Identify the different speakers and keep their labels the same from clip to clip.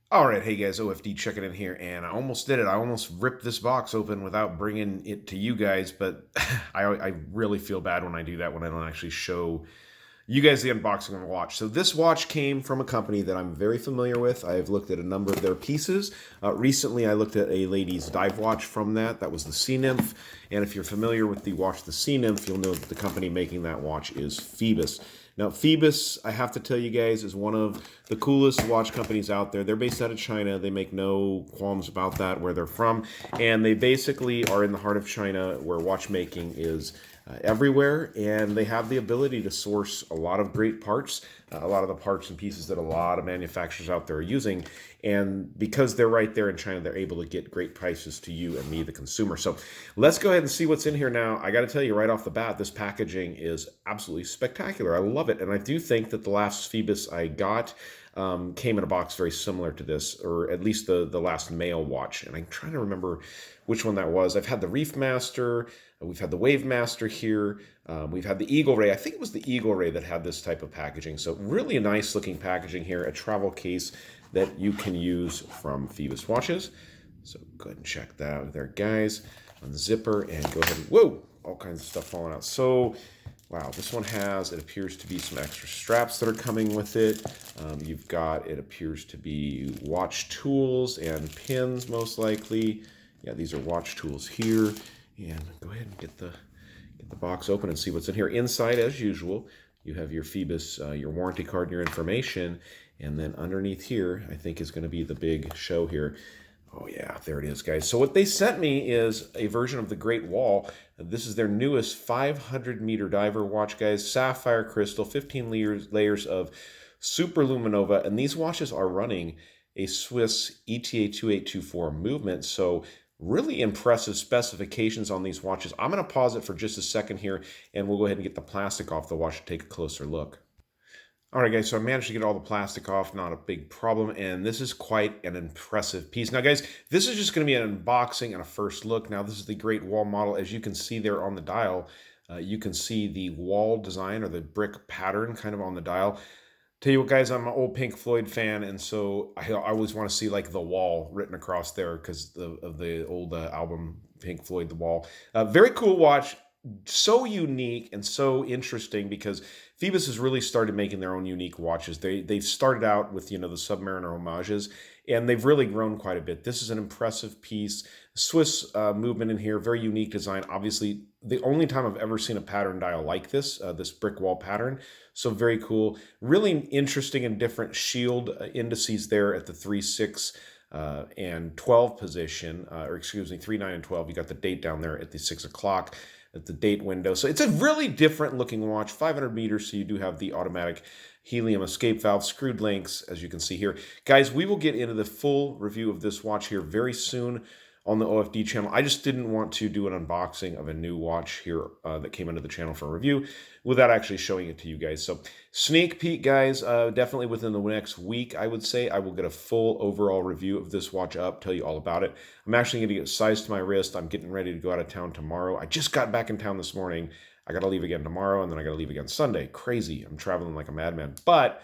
Speaker 1: All right, hey guys, OFD checking in here, and I almost did it. I almost ripped this box open without bringing it to you guys, but I really feel bad when I do that, when I don't actually show you guys the unboxing of the watch. So this watch came from a company that I'm very familiar with. I've looked at a number of their pieces. Recently, I looked at a lady's dive watch from that. That was the Sea Nymph, and if you're familiar with the watch, the Sea Nymph, you'll know that the company making that watch is Phoibos. Now, Phoibos, I have to tell you guys, is one of the coolest watch companies out there. They're based out of China. They make no qualms about that, where they're from. And they basically are in the heart of China, where watchmaking is everywhere. And they have the ability to source a lot of great parts, a lot of the parts and pieces that a lot of manufacturers out there are using. And because they're right there in China, they're able to get great prices to you and me, the consumer. So let's go ahead and see what's in here now. I got to tell you right off the bat, this packaging is absolutely spectacular. I love it. And I do think that the last Phoibos I got came in a box very similar to this, or at least the last male watch. And I'm trying to remember which one that was. I've had the Reef Master. We've had the Wave Master here. We've had the Eagle Ray. I think it was the Eagle Ray that had this type of packaging. So really a nice looking packaging here, a travel case that you can use from Phoibos watches. So go ahead and check that out there, guys. Unzipper and go ahead and, whoa, all kinds of stuff falling out. So, wow, this one has, it appears to be some extra straps that are coming with it. You've got, it appears to be watch tools and pins, most likely. Yeah, these are watch tools here. And go ahead and get the box open and see what's in here. Inside, as usual, you have your Phoibos, your warranty card, and your information. And then underneath here, I think is going to be the big show here. Oh yeah, there it is, guys. So what they sent me is a version of the Great Wall. This is their newest 500-meter diver watch, guys. Sapphire crystal, 15 layers of super luminova. And these watches are running a Swiss ETA 2824 movement. So really impressive specifications on these watches. I'm going to pause it for just a second here, and we'll go ahead and get the plastic off the watch to take a closer look. All right, guys, so I managed to get all the plastic off, not a big problem, and this is quite an impressive piece. Now, guys, this is just going to be an unboxing and a first look. Now, this is the Great Wall model. As you can see there on the dial, you can see the wall design or the brick pattern kind of on the dial. Tell you what, guys, I'm an old Pink Floyd fan, and so I always want to see like The Wall written across there because of the old album Pink Floyd, The Wall. Very cool watch. So unique and so interesting because Phoibos has really started making their own unique watches. They've started out with, you know, the Submariner homages, and they've really grown quite a bit. This is an impressive piece. Swiss movement in here, very unique design. Obviously, the only time I've ever seen a pattern dial like this, this brick wall pattern. So very cool. Really interesting and different shield indices there at the 3, 6, and 12 position, or excuse me, 3, 9, and 12. You got the date down there at the 6 o'clock. At the date window. So it's a really different looking watch, 500 meters. So you do have the automatic helium escape valve, screwed links, as you can see here. Guys, we will get into the full review of this watch here very soon on the OFD channel. I just didn't want to do an unboxing of a new watch here that came into the channel for review without actually showing it to you guys. So sneak peek, guys, definitely within the next week, I would say, I will get a full overall review of this watch up, tell you all about it. I'm actually going to get size to my wrist. I'm getting ready to go out of town tomorrow. I just got back in town this morning. I got to leave again tomorrow, and then I got to leave again Sunday. Crazy. I'm traveling like a madman. But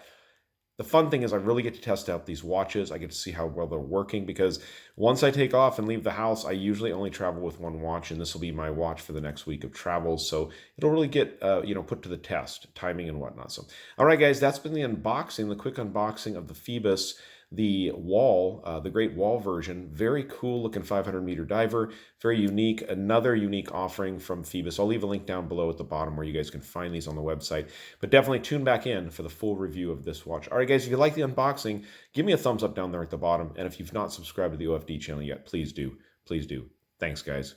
Speaker 1: the fun thing is I really get to test out these watches. I get to see how well they're working because once I take off and leave the house, I usually only travel with one watch, and this will be my watch for the next week of travels. So it'll really get, put to the test, timing and whatnot. So, all right, guys, that's been the unboxing, the quick unboxing of the Phoibos, the Wall, the Great Wall version. Very cool looking 500-meter diver. Very unique. Another unique offering from Phoibos. I'll leave a link down below at the bottom where you guys can find these on the website. But definitely tune back in for the full review of this watch. All right, guys, if you like the unboxing, give me a thumbs up down there at the bottom. And if you've not subscribed to the OFD channel yet, please do. Please do. Thanks, guys.